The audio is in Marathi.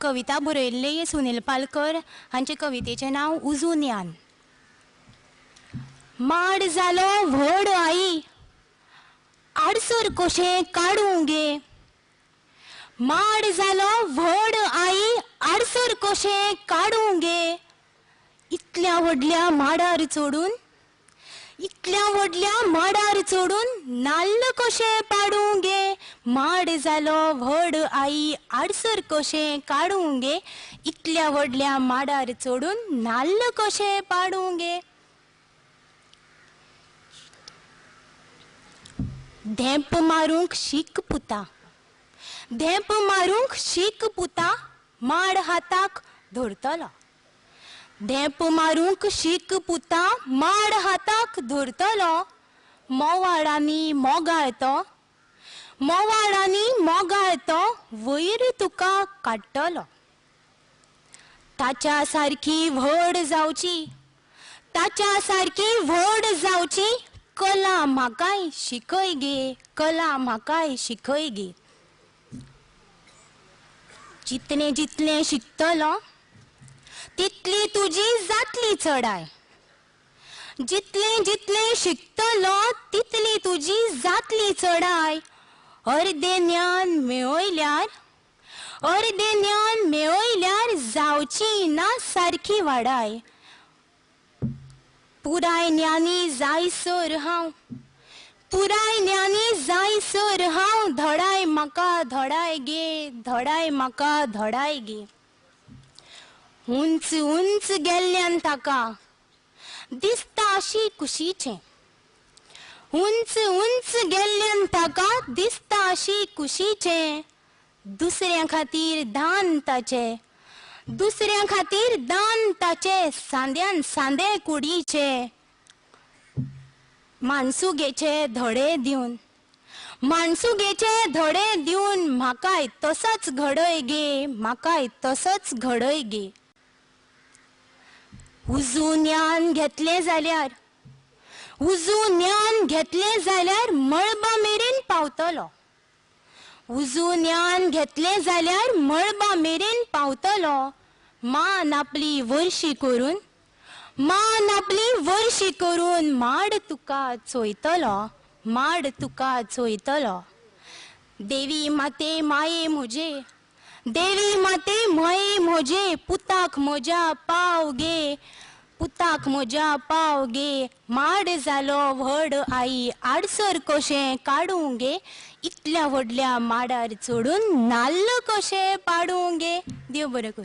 कविता बरयल्ली सुनील पालकर हांचे कवितेचें नांव उजून यान. माड जालो व्हड आई आडसर कशें काडूं गे. माड जालो व्हड आई आडसर कशें काडूं गे. इतल्या व्हडल्या माडार चडून इतल्या व्हडल्या माडार चडून नाल्ल कशें पाडूं गे. माड जालो व्हड आई आडसर कशें काडूं गे. इतल्या व्हडल्या माडार चडून नाल्ल कशें पाडूं गे. धेंप मारूंक शीक पुता धेंप मारूंक शीक पुता माड हाताक धरतलो. धेंप मारूंक शीक पुता माड हाताक धरतलो. मोवाडांनी मोगाळतो मोवाडांनी मोगाळतो वयर तुका काडटलो. ताच्या सारकी व्हड जावची ताच्या सारकी व्हड जावची कला म्हाकाय शिकय गे. कला म्हाकाय शिकय गे. जितलें जितलें शिकतलो तितली तुजी जातली चडाय. जितलें जितलें शिकतलो तितली तुजी जातली चडाय. अर्दें ज्ञान मेळयल्यार अर्दें ज्ञान मेळयल्यार जावची ना सारकी वाडाय. पुराय ज्ञानी जायसर हांव पुराय ज्ञानी जायसर हांव धडाय म्हाका धडाय गे. धडाय म्हाका धडाय गे. उंच उंच गेल्ल्यान ताका दिसता अशी कुशीचें. उंच उंच गेल्ल्यान ताका दिसता अशी कुशीचें. दुसऱ्या खातीर दान ताचें दुसऱ्या खातीर दान ताचें सांद्यान सांदे कुडीचे. माणसुगेचे धडे दिवन माणसुगेचे धडे दिवन म्हाकाय तसोच घडय गे. म्हाकाय तसोच घडय गे. उजून ज्ञान घेतलें जाल्यार उजून ज्ञान घेतलें जाल्यार मळबा मेरेन पावतलो. उजून ज्ञान घेतलें जाल्यार मळबा मेरेन पावतलो. मान आपली वर्शी करून मान आपली वर्शी करून माड तुका चोयतलो. माड तुका चोयतलो. देवी माते माये म्हजे देवी माते माये म्हजे पुताक म्हज्या पाव गे. पुताक म्हज्या पाव गे. माड जालो व्हड आई आडसर कशें काडूं गे. इतल्या व्हडल्या माडार चडून नाल्ल कशें पाडूं गे. देव बरें कर.